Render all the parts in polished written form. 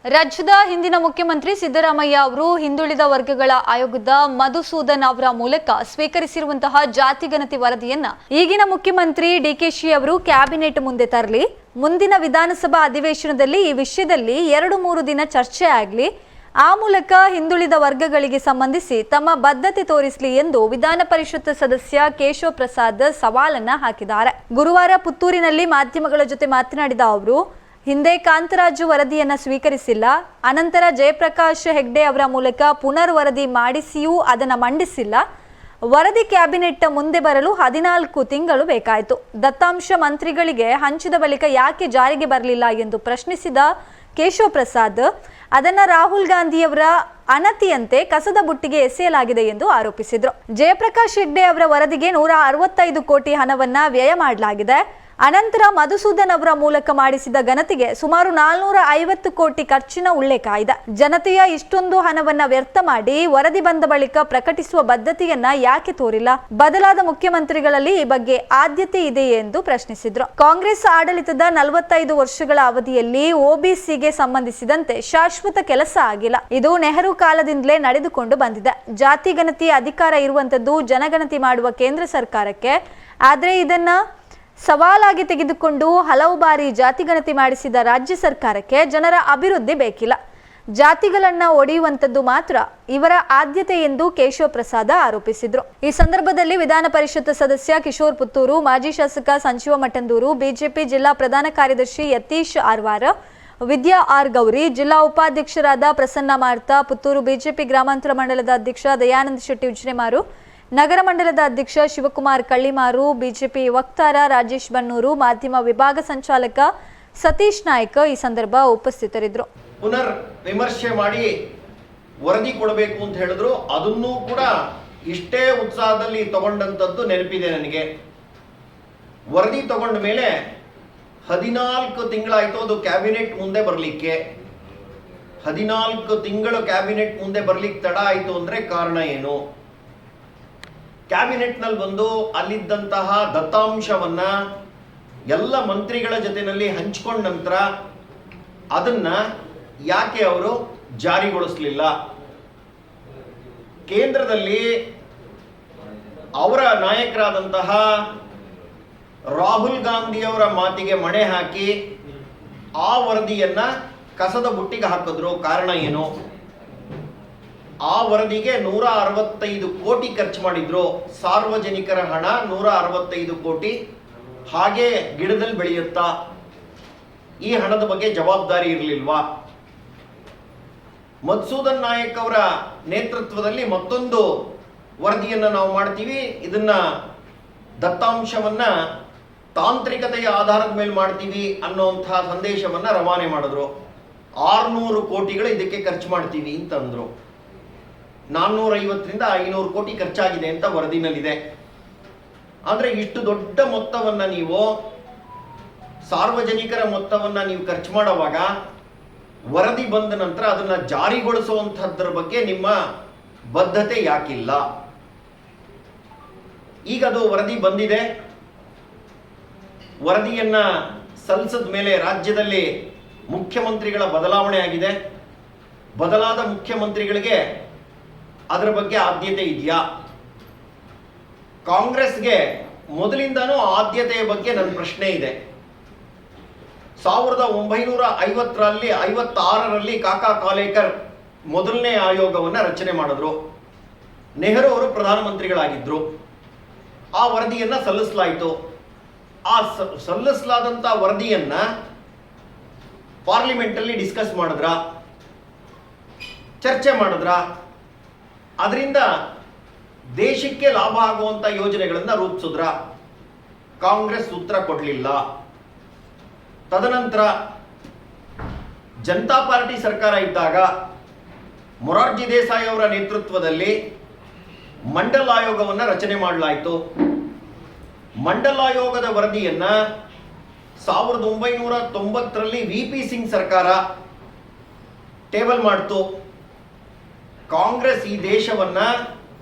ರಾಜ್ಯದ ಹಿಂದಿನ ಮುಖ್ಯಮಂತ್ರಿ ಸಿದ್ದರಾಮಯ್ಯ ಅವರು ಹಿಂದುಳಿದ ವರ್ಗಗಳ ಆಯೋಗದ ಮಧುಸೂದನ್ ಅವರ ಮೂಲಕ ಸ್ವೀಕರಿಸಿರುವಂತಹ ಜಾತಿಗಣತಿ ವರದಿಯನ್ನ ಈಗಿನ ಮುಖ್ಯಮಂತ್ರಿ ಡಿಕೆಶಿ ಅವರು ಕ್ಯಾಬಿನೆಟ್ ಮುಂದೆ ತರಲಿ, ಮುಂದಿನ ವಿಧಾನಸಭಾ ಅಧಿವೇಶನದಲ್ಲಿ ಈ ವಿಷಯದಲ್ಲಿ 2-3 ದಿನ ಚರ್ಚೆ ಆಗಲಿ, ಆ ಮೂಲಕ ಹಿಂದುಳಿದ ವರ್ಗಗಳಿಗೆ ಸಂಬಂಧಿಸಿ ತಮ್ಮ ಬದ್ಧತೆ ತೋರಿಸಲಿ ಎಂದು ವಿಧಾನ ಪರಿಷತ್ ಸದಸ್ಯ ಕೇಶವ ಪ್ರಸಾದ್ ಸವಾಲನ್ನ ಹಾಕಿದ್ದಾರೆ. ಗುರುವಾರ ಪುತ್ತೂರಿನಲ್ಲಿ ಮಾಧ್ಯಮಗಳ ಜೊತೆ ಮಾತನಾಡಿದ ಅವರು, ಹಿಂದೆ ಕಾಂತರಾಜು ವರದಿಯನ್ನ ಸ್ವೀಕರಿಸಿಲ್ಲ, ಅನಂತರ ಜಯಪ್ರಕಾಶ್ ಹೆಗ್ಡೆ ಅವರ ಮೂಲಕ ಪುನರ್ ವರದಿ ಮಾಡಿಸಿಯೂ ಅದನ್ನು ಮಂಡಿಸಿಲ್ಲ. ವರದಿ ಕ್ಯಾಬಿನೆಟ್ ಮುಂದೆ ಬರಲು 14 ತಿಂಗಳು ಬೇಕಾಯಿತು. ದತ್ತಾಂಶ ಮಂತ್ರಿಗಳಿಗೆ ಹಂಚಿದ ಬಳಿಕ ಯಾಕೆ ಜಾರಿಗೆ ಬರಲಿಲ್ಲ ಎಂದು ಪ್ರಶ್ನಿಸಿದ ಕೇಶವ ಪ್ರಸಾದ್, ಅದನ್ನ ರಾಹುಲ್ ಗಾಂಧಿಯವರ ಅನತಿಯಂತೆ ಕಸದ ಬುಟ್ಟಿಗೆ ಎಸೆಯಲಾಗಿದೆ ಎಂದು ಆರೋಪಿಸಿದರು. ಜಯಪ್ರಕಾಶ್ ಹೆಗ್ಡೆ ಅವರ ವರದಿಗೆ 165 ಕೋಟಿ ಹಣವನ್ನ ವ್ಯಯ ಮಾಡಲಾಗಿದೆ. ಅನಂತರ ಮಧುಸೂದನ್ ಅವರ ಮೂಲಕ ಮಾಡಿಸಿದ ಗಣತಿಗೆ ಸುಮಾರು 450 ಕೋಟಿ ಖರ್ಚಿನ ಉಲ್ಲೇಖ ಇದೆ. ಜನತೆಯ ಇಷ್ಟೊಂದು ಹಣವನ್ನ ವ್ಯರ್ಥ ಮಾಡಿ ವರದಿ ಬಂದ ಬಳಿಕ ಪ್ರಕಟಿಸುವ ಬದ್ಧತೆಯನ್ನ ಯಾಕೆ ತೋರಿಲ್ಲ? ಬದಲಾದ ಮುಖ್ಯಮಂತ್ರಿಗಳಲ್ಲಿ ಈ ಬಗ್ಗೆ ಆದ್ಯತೆ ಇದೆಯೇ ಎಂದು ಪ್ರಶ್ನಿಸಿದ್ರು. ಕಾಂಗ್ರೆಸ್ ಆಡಳಿತದ 45 ವರ್ಷಗಳ ಅವಧಿಯಲ್ಲಿ ಒಬಿಸಿಗೆ ಸಂಬಂಧಿಸಿದಂತೆ ಶಾಶ್ವತ ಕೆಲಸ ಆಗಿಲ್ಲ. ಇದು ನೆಹರು ಕಾಲದಿಂದಲೇ ನಡೆದುಕೊಂಡು ಬಂದಿದೆ. ಜಾತಿ ಗಣತಿ ಅಧಿಕಾರ ಇರುವಂತದ್ದು ಜನಗಣತಿ ಮಾಡುವ ಕೇಂದ್ರ ಸರ್ಕಾರಕ್ಕೆ. ಆದ್ರೆ ಇದನ್ನ ಸವಾಲಾಗಿ ತೆಗೆದುಕೊಂಡು ಹಲವು ಬಾರಿ ಜಾತಿ ಗಣತಿ ಮಾಡಿಸಿದ ರಾಜ್ಯ ಸರ್ಕಾರಕ್ಕೆ ಜನರ ಅಭಿವೃದ್ಧಿ ಬೇಕಿಲ್ಲ, ಜಾತಿಗಳನ್ನ ಒಡೆಯುವಂತದ್ದು ಮಾತ್ರ ಇವರ ಆದ್ಯತೆ ಎಂದು ಕೇಶವ ಪ್ರಸಾದ್ ಆರೋಪಿಸಿದ್ರು. ಈ ಸಂದರ್ಭದಲ್ಲಿ ವಿಧಾನ ಪರಿಷತ್ ಸದಸ್ಯ ಕಿಶೋರ್ ಪುತ್ತೂರು, ಮಾಜಿ ಶಾಸಕ ಸಂಜೀವ ಮಠಂದೂರು, ಬಿಜೆಪಿ ಜಿಲ್ಲಾ ಪ್ರಧಾನ ಕಾರ್ಯದರ್ಶಿ ಯತೀಶ್ ಆರ್ವಾರ, ವಿದ್ಯಾ ಆರ್ ಗೌರಿ, ಜಿಲ್ಲಾ ಉಪಾಧ್ಯಕ್ಷರಾದ ಪ್ರಸನ್ನ ಮಾರ್ತಾ, ಪುತ್ತೂರು ಬಿಜೆಪಿ ಗ್ರಾಮಾಂತರ ಮಂಡಲದ ಅಧ್ಯಕ್ಷ ದಯಾನಂದ ಶೆಟ್ಟಿ ಉಜ್ರೆಮಾರು, ನಗರ ಮಂಡಲದ ಅಧ್ಯಕ್ಷ ಶಿವಕುಮಾರ್ ಕಳ್ಳಿಮಾರು, ಬಿಜೆಪಿ ವಕ್ತಾರ ರಾಜೇಶ್ ಬನ್ನೂರು, ಮಾಧ್ಯಮ ವಿಭಾಗ ಸಂಚಾಲಕ ಸತೀಶ್ ನಾಯ್ಕ ಈ ಸಂದರ್ಭ ಉಪಸ್ಥಿತರಿದ್ದರು. ಪುನರ್ ವಿಮರ್ಶೆ ಮಾಡಿ ವರದಿ ಕೊಡಬೇಕು ಅಂತ ಹೇಳಿದ್ರು. ಅದನ್ನೂ ಕೂಡ ಇಷ್ಟೇ ಉತ್ಸಾಹದಲ್ಲಿ ತಗೊಂಡಂತದ್ದು ನೆನಪಿದೆ ನನಗೆ. ವರದಿ ತಗೊಂಡ ಮೇಲೆ 14 ತಿಂಗಳಾಯ್ತು ಅದು ಕ್ಯಾಬಿನೆಟ್ ಮುಂದೆ ಬರಲಿಕ್ಕೆ. 14 ತಿಂಗಳು ಕ್ಯಾಬಿನೆಟ್ ಮುಂದೆ ಬರ್ಲಿಕ್ಕೆ ತಡ ಆಯ್ತು ಅಂದ್ರೆ ಕಾರಣ ಏನು? ಕ್ಯಾಬಿನೆಟ್ ನಲ್ಲಿ ಬಂದು ಅಲ್ಲಿದ್ದಂತಹ ದತ್ತಾಂಶವನ್ನ ಎಲ್ಲ ಮಂತ್ರಿಗಳ ಜೊತೆಯಲ್ಲಿ ಹಂಚಿಕೊಂಡ ನಂತರ ಅದನ್ನ ಯಾಕೆ ಅವರು ಜಾರಿಗೊಳಿಸಲಿಲ್ಲ? ಕೇಂದ್ರದಲ್ಲಿ ಅವರ ನಾಯಕರಾದಂತಹ ರಾಹುಲ್ ಗಾಂಧಿಯವರ ಮಾತಿಗೆ ಮಣೆ ಹಾಕಿ ಆ ವರದಿಯನ್ನ ಕಸದ ಬುಟ್ಟಿಗೆ ಹಾಕಿದ್ರು. ಕಾರಣ ಏನು? ಆ ವರದಿಗೆ 165 ಕೋಟಿ ಖರ್ಚು ಮಾಡಿದ್ರು. ಸಾರ್ವಜನಿಕರ ಹಣ 165 ಕೋಟಿ ಹಾಗೆ ಗಿಡದಲ್ಲಿ ಬೆಳೆಯುತ್ತಾ? ಈ ಹಣದ ಬಗ್ಗೆ ಜವಾಬ್ದಾರಿ ಇರಲಿಲ್ವಾ? ಮಧುಸೂದನ್ ನಾಯಕ್ ಅವರ ನೇತೃತ್ವದಲ್ಲಿ ಮತ್ತೊಂದು ವರದಿಯನ್ನು ನಾವು ಮಾಡ್ತೀವಿ, ಇದನ್ನ ದತ್ತಾಂಶವನ್ನ ತಾಂತ್ರಿಕತೆಯ ಆಧಾರದ ಮೇಲೆ ಮಾಡ್ತೀವಿ ಅನ್ನುವಂತಹ ಸಂದೇಶವನ್ನ ರವಾನೆ ಮಾಡಿದ್ರು. 600 ಕೋಟಿಗಳು ಇದಕ್ಕೆ ಖರ್ಚು ಮಾಡ್ತೀವಿ ಅಂತಂದ್ರು. 450ರಿಂದ 500 ಕೋಟಿ ಖರ್ಚಾಗಿದೆ ಅಂತ ವರದಿನಲ್ಲಿದೆ. ಅಂದ್ರೆ ಇಷ್ಟು ದೊಡ್ಡ ಮೊತ್ತವನ್ನ ನೀವು, ಸಾರ್ವಜನಿಕರ ಮೊತ್ತವನ್ನ ನೀವು ಖರ್ಚು ಮಾಡುವಾಗ ವರದಿ ಬಂದ ನಂತರ ಅದನ್ನ ಜಾರಿಗೊಳಿಸುವಂತಹದ್ರ ಬಗ್ಗೆ ನಿಮ್ಮ ಬದ್ಧತೆ ಯಾಕಿಲ್ಲ? ಈಗ ಅದು ವರದಿ ಬಂದಿದೆ. ವರದಿಯನ್ನ ಸಲ್ಲಿಸಿದ ಮೇಲೆ ರಾಜ್ಯದಲ್ಲಿ ಮುಖ್ಯಮಂತ್ರಿಗಳ ಬದಲಾವಣೆ ಆಗಿದೆ. ಬದಲಾದ ಮುಖ್ಯಮಂತ್ರಿಗಳಿಗೆ ಅದರ ಬಗ್ಗೆ ಆದ್ಯತೆ ಇದೆಯಾ? ಕಾಂಗ್ರೆಸ್ಗೆ ಮೊದಲಿಂದನೂ ಆದ್ಯತೆಯ ಬಗ್ಗೆ ನನ್ನ ಪ್ರಶ್ನೆ ಇದೆ. 1950ರಲ್ಲಿ 56ರಲ್ಲಿ ಕಾಕಾ ಕಾಲೇಕರ್ ಮೊದಲನೇ ಆಯೋಗವನ್ನು ರಚನೆ ಮಾಡಿದ್ರು. ನೆಹರು ಅವರು ಪ್ರಧಾನಮಂತ್ರಿಗಳಾಗಿದ್ರು. ಆ ವರದಿಯನ್ನ ಸಲ್ಲಿಸಲಾಯಿತು. ಆ ಸಲ್ಲಿಸಲಾದಂತ ವರದಿಯನ್ನ ಪಾರ್ಲಿಮೆಂಟ್ ಅಲ್ಲಿ ಡಿಸ್ಕಸ್ ಮಾಡಿದ್ರ, ಚರ್ಚೆ ಮಾಡಿದ್ರ, ಅದರಿಂದ ದೇಶಕ್ಕೆ ಲಾಭ ಆಗುವಂತ ಯೋಜನೆಗಳನ್ನ ರೂಪಿಸಿದ್ರ? ಕಾಂಗ್ರೆಸ್ ಉತ್ತರ ಕೊಡಲಿಲ್ಲ. ತದನಂತರ ಜನತಾ ಪಾರ್ಟಿ ಸರ್ಕಾರ ಇದ್ದಾಗ ಮೊರಾರ್ಜಿ ದೇಸಾಯಿ ಅವರ ನೇತೃತ್ವದಲ್ಲಿ ಮಂಡಲ್ ಆಯೋಗವನ್ನು ರಚನೆ ಮಾಡಲಾಯಿತು. ಮಂಡಲ್ ಆಯೋಗದ ವರದಿಯನ್ನ 1990ರಲ್ಲಿ ವಿ.ಪಿ. ಸಿಂಗ್ ಸರ್ಕಾರ ಟೇಬಲ್ ಮಾಡ್ತು. ಕಾಂಗ್ರೆಸ್ ಈ ದೇಶವನ್ನ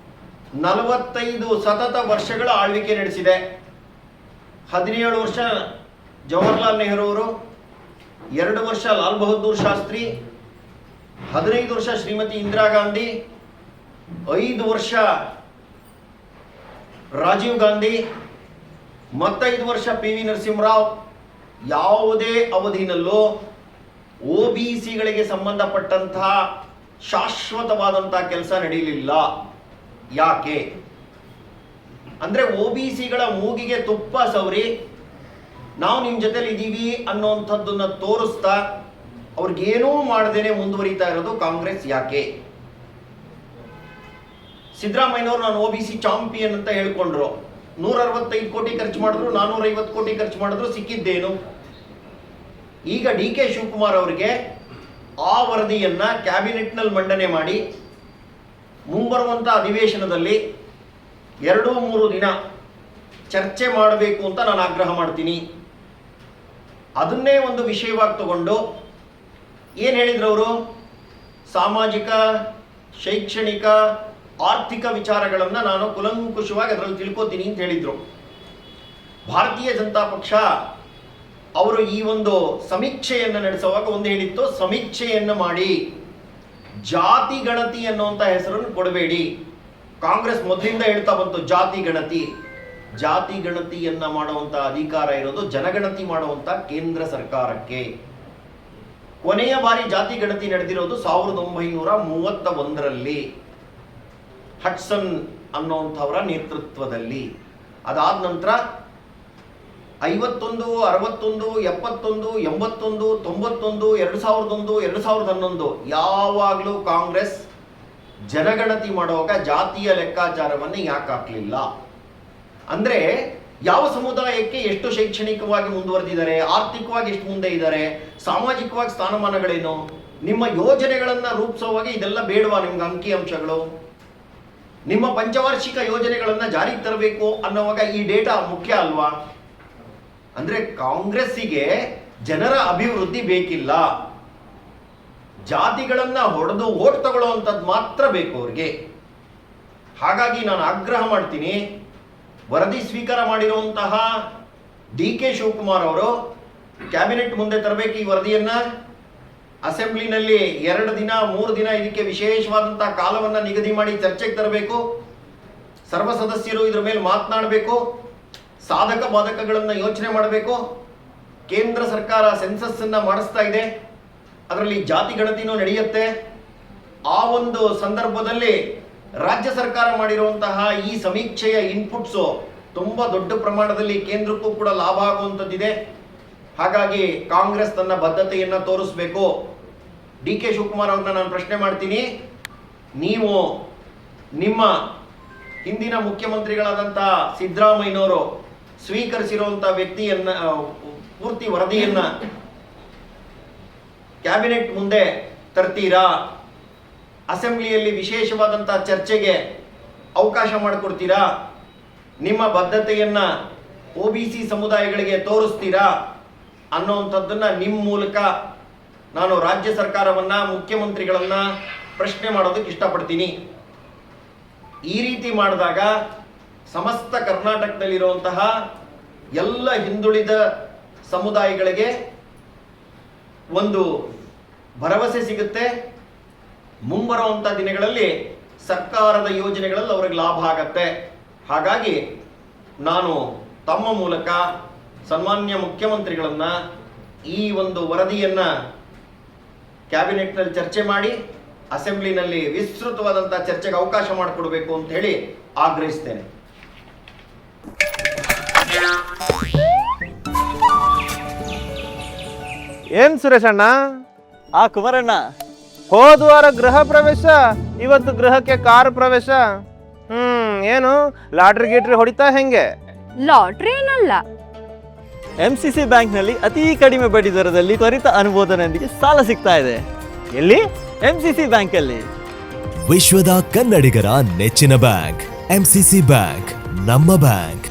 45 ಸತತ ವರ್ಷಗಳ ಆಳ್ವಿಕೆ ನಡೆಸಿದೆ. 17 ವರ್ಷ ಜವಾಹರ್ಲಾಲ್ ನೆಹರು ಅವರು, 2 ವರ್ಷ ಲಾಲ್ ಬಹದ್ದೂರ್ ಶಾಸ್ತ್ರಿ, 15 ವರ್ಷ ಶ್ರೀಮತಿ ಇಂದಿರಾ ಗಾಂಧಿ, 5 ವರ್ಷ ರಾಜೀವ್ ಗಾಂಧಿ, ಮತ್ತೈದು ವರ್ಷ ಪಿ ವಿ ನರಸಿಂಹರಾವ್. ಯಾವುದೇ ಅವಧಿನಲ್ಲೂ OBCಗಳಿಗೆ ಸಂಬಂಧಪಟ್ಟಂತಹ ಶಾಶ್ವತವಾದಂತಹ ಕೆಲಸ ನಡೆಯಲಿಲ್ಲ. ಯಾಕೆ ಅಂದ್ರೆ OBCಗಳ ಮೂಗಿಗೆ ತುಪ್ಪ ಸವರಿ ನಾವು ನಿಮ್ಮ ಜೊತೆಲಿ ಇದ್ದೀವಿ ಅನ್ನೋಂಥದ್ದನ್ನ ತೋರಿಸ್ತಾ ಅವ್ರಿಗೇನೂ ಮಾಡದೇನೆ ಮುಂದುವರಿತಾ ಇರೋದು ಕಾಂಗ್ರೆಸ್. ಯಾಕೆ? ಸಿದ್ದರಾಮಯ್ಯನವರು ನಾನು OBC ಚಾಂಪಿಯನ್ ಅಂತ ಹೇಳ್ಕೊಂಡ್ರು. 165 ಕೋಟಿ ಖರ್ಚು ಮಾಡಿದ್ರು, 450 ಕೋಟಿ ಖರ್ಚು ಮಾಡಿದ್ರು, ಸಿಕ್ಕಿದ್ದೇನು? ಈಗ DK ಶಿವಕುಮಾರ್ ಅವರಿಗೆ ಆ ವರದಿಯನ್ನ ಕ್ಯಾಬಿನೆಟ್ನಲ್ಲಿ ಮಂಡನೆ ಮಾಡಿ ಮುಂಬರುವಂತ ಅಧಿವೇಶನದಲ್ಲಿ 2-3 ದಿನ ಚರ್ಚೆ ಮಾಡಬೇಕು ಅಂತ ನಾನು ಆಗ್ರಹ ಮಾಡ್ತೀನಿ. ಅದನ್ನೇ ಒಂದು ವಿಷಯವಾಗಿ ತಗೊಂಡು ಏನು ಹೇಳಿದ್ರು ಅವರು? ಸಾಮಾಜಿಕ, ಶೈಕ್ಷಣಿಕ, ಆರ್ಥಿಕ ವಿಚಾರಗಳನ್ನು ನಾನು ಕುಲಂಕುಷವಾಗಿ ಅದರಲ್ಲಿ ತಿಳ್ಕೊತೀನಿ ಅಂತ ಹೇಳಿದ್ರು. ಭಾರತೀಯ ಜನತಾ ಪಕ್ಷ ಅವರು ಈ ಒಂದು ಸಮೀಕ್ಷೆಯನ್ನು ನಡೆಸುವಾಗ ಒಂದು ಹೇಳಿತ್ತು, ಸಮೀಕ್ಷೆಯನ್ನು ಮಾಡಿ, ಜಾತಿ ಗಣತಿ ಅನ್ನುವಂಥ ಹೆಸರನ್ನು ಕೊಡಬೇಡಿ. ಕಾಂಗ್ರೆಸ್ ಮೊದಲಿಂದ ಹೇಳ್ತಾ ಬಂತು ಜಾತಿ ಗಣತಿ. ಜಾತಿ ಗಣತಿಯನ್ನ ಮಾಡುವಂತ ಅಧಿಕಾರ ಇರೋದು ಜನಗಣತಿ ಮಾಡುವಂತ ಕೇಂದ್ರ ಸರ್ಕಾರಕ್ಕೆ. ಕೊನೆಯ ಬಾರಿ ಜಾತಿ ಗಣತಿ ನಡೆದಿರೋದು 1931ರಲ್ಲಿ ಹಡ್ಸನ್ ಅನ್ನುವಂಥವರ ನೇತೃತ್ವದಲ್ಲಿ. ಅದಾದ ನಂತರ 51, 61, 71, 81, 91, 2001, 2011 ಯಾವಾಗಲೂ ಕಾಂಗ್ರೆಸ್ ಜನಗಣತಿ ಮಾಡುವಾಗ ಜಾತಿಯ ಲೆಕ್ಕಾಚಾರವನ್ನು ಯಾಕೆ ಹಾಕಲಿಲ್ಲ? ಅಂದ್ರೆ ಯಾವ ಸಮುದಾಯಕ್ಕೆ ಎಷ್ಟು ಶೈಕ್ಷಣಿಕವಾಗಿ ಮುಂದುವರೆದಿದ್ದಾರೆ, ಆರ್ಥಿಕವಾಗಿ ಎಷ್ಟು ಮುಂದೆ ಇದ್ದಾರೆ, ಸಾಮಾಜಿಕವಾಗಿ ಸ್ಥಾನಮಾನಗಳೇನು, ನಿಮ್ಮ ಯೋಜನೆಗಳನ್ನ ರೂಪಿಸುವಾಗ ಇದೆಲ್ಲ ಬೇಡವಾ? ನಿಮ್ಗೆ ಅಂಕಿಅಂಶಗಳು, ನಿಮ್ಮ ಪಂಚವಾರ್ಷಿಕ ಯೋಜನೆಗಳನ್ನ ಜಾರಿಗೆ ತರಬೇಕು ಅನ್ನುವಾಗ ಈ ಡೇಟಾ ಮುಖ್ಯ ಅಲ್ವಾ? ಅಂದ್ರೆ ಕಾಂಗ್ರೆಸ್ಸಿಗೆ ಜನರ ಅಭಿವೃದ್ಧಿ ಬೇಕಿಲ್ಲ, ಜಾತಿಗಳನ್ನ ಹೊಡೆದು ಓಟ್ ತಗೊಳ್ಳುವಂಥದ್ದು ಮಾತ್ರ ಬೇಕು ಅವ್ರಿಗೆ. ಹಾಗಾಗಿ ನಾನು ಆಗ್ರಹ ಮಾಡ್ತೀನಿ, ವರದಿ ಸ್ವೀಕಾರ ಮಾಡಿರುವಂತಹ DK ಶಿವಕುಮಾರ್ ಅವರು ಕ್ಯಾಬಿನೆಟ್ ಮುಂದೆ ತರಬೇಕು ಈ ವರದಿಯನ್ನ. ಅಸೆಂಬ್ಲಿನಲ್ಲಿ 2 ದಿನ 3 ದಿನ ಇದಕ್ಕೆ ವಿಶೇಷವಾದಂತಹ ಕಾಲವನ್ನು ನಿಗದಿ ಮಾಡಿ ಚರ್ಚೆಗೆ ತರಬೇಕು. ಸರ್ವ ಸದಸ್ಯರು ಇದ್ರ ಮೇಲೆ ಮಾತನಾಡಬೇಕು, ಸಾಧಕ ಬಾಧಕಗಳನ್ನು ಯೋಚನೆ ಮಾಡಬೇಕು. ಕೇಂದ್ರ ಸರ್ಕಾರ ಸೆನ್ಸಸ್ ಅನ್ನ ಮಾಡಿಸ್ತಾ ಇದೆ, ಅದರಲ್ಲಿ ಜಾತಿ ಗಣತಿನೂ ನಡೆಯುತ್ತೆ. ಆ ಒಂದು ಸಂದರ್ಭದಲ್ಲಿ ರಾಜ್ಯ ಸರ್ಕಾರ ಮಾಡಿರುವಂತಹ ಈ ಸಮೀಕ್ಷೆಯ ಇನ್ಪುಟ್ಸು ತುಂಬಾ ದೊಡ್ಡ ಪ್ರಮಾಣದಲ್ಲಿ ಕೇಂದ್ರಕ್ಕೂ ಕೂಡ ಲಾಭ ಆಗುವಂಥದ್ದಿದೆ. ಹಾಗಾಗಿ ಕಾಂಗ್ರೆಸ್ ತನ್ನ ಬದ್ಧತೆಯನ್ನ ತೋರಿಸಬೇಕು. DK ಶಿವಕುಮಾರ್ ಅವ್ರನ್ನ ನಾನು ಪ್ರಶ್ನೆ ಮಾಡ್ತೀನಿ, ನೀವು ನಿಮ್ಮ ಹಿಂದಿನ ಮುಖ್ಯಮಂತ್ರಿಗಳಾದಂತಹ ಸಿದ್ದರಾಮಯ್ಯನವರು ಸ್ವೀಕರಿಸಿರುವಂತಹ ವ್ಯಕ್ತಿಯನ್ನ ಪೂರ್ತಿ ವರದಿಯನ್ನ ಕ್ಯಾಬಿನೆಟ್ ಮುಂದೆ ತರ್ತೀರಾ? ಅಸೆಂಬ್ಲಿಯಲ್ಲಿ ವಿಶೇಷವಾದಂತಹ ಚರ್ಚೆಗೆ ಅವಕಾಶ ಮಾಡಿಕೊಡ್ತೀರಾ? ನಿಮ್ಮ ಬದ್ಧತೆಯನ್ನ OBC ಸಮುದಾಯಗಳಿಗೆ ತೋರಿಸ್ತೀರಾ ಅನ್ನುವಂಥದ್ದನ್ನ ನಿಮ್ಮ ಮೂಲಕ ನಾನು ರಾಜ್ಯ ಸರ್ಕಾರವನ್ನ, ಮುಖ್ಯಮಂತ್ರಿಗಳನ್ನ ಪ್ರಶ್ನೆ ಮಾಡೋದಕ್ಕೆ ಇಷ್ಟಪಡ್ತೀನಿ. ಈ ರೀತಿ ಮಾಡಿದಾಗ ಸಮಸ್ತ ಕರ್ನಾಟಕದಲ್ಲಿರುವಂತಹ ಎಲ್ಲ ಹಿಂದುಳಿದ ಸಮುದಾಯಗಳಿಗೆ ಒಂದು ಭರವಸೆ ಸಿಗುತ್ತೆ. ಮುಂಬರುವಂಥ ದಿನಗಳಲ್ಲಿ ಸರ್ಕಾರದ ಯೋಜನೆಗಳಲ್ಲಿ ಅವ್ರಿಗೆ ಲಾಭ ಆಗತ್ತೆ. ಹಾಗಾಗಿ ನಾನು ತಮ್ಮ ಮೂಲಕ ಸನ್ಮಾನ್ಯ ಮುಖ್ಯಮಂತ್ರಿಗಳನ್ನ ಈ ಒಂದು ವರದಿಯನ್ನ ಕ್ಯಾಬಿನೆಟ್ನಲ್ಲಿ ಚರ್ಚೆ ಮಾಡಿ ಅಸೆಂಬ್ಲಿನಲ್ಲಿ ವಿಸ್ತೃತವಾದಂಥ ಚರ್ಚೆಗೆ ಅವಕಾಶ ಮಾಡಿಕೊಡ್ಬೇಕು ಅಂತ ಹೇಳಿ ಆಗ್ರಹಿಸ್ತೇನೆ. ಏನ್ ಸುರೇಶ್ ಅಣ್ಣ? ಕುಮಾರಣ್ಣ, ಹೋದ್ವಾರ ಗೃಹ ಪ್ರವೇಶ, ಇವತ್ತು ಗೃಹಕ್ಕೆ ಕಾರ್ ಪ್ರವೇಶ. ಏನು ಲಾಟ್ರಿ ಗೀಟ್ರಿ ಹೊಡಿತಾ ಹೆಂಗೆ? ಲಾಟ್ರಿ ಏನಲ್ಲ, MCC ಬ್ಯಾಂಕ್ನಲ್ಲಿ ಅತಿ ಕಡಿಮೆ ಬಡ್ಡಿ ದರದಲ್ಲಿ ತ್ವರಿತ ಅನುಮೋದನೆಯೊಂದಿಗೆ ಸಾಲ ಸಿಗ್ತಾ ಇದೆ. ಎಲ್ಲಿ? MCC ಬ್ಯಾಂಕಲ್ಲಿ. ವಿಶ್ವದ ಕನ್ನಡಿಗರ ನೆಚ್ಚಿನ ಬ್ಯಾಂಕ್ MCC ಬ್ಯಾಂಕ್, ನಮ್ಮ ಬ್ಯಾಂಕ್.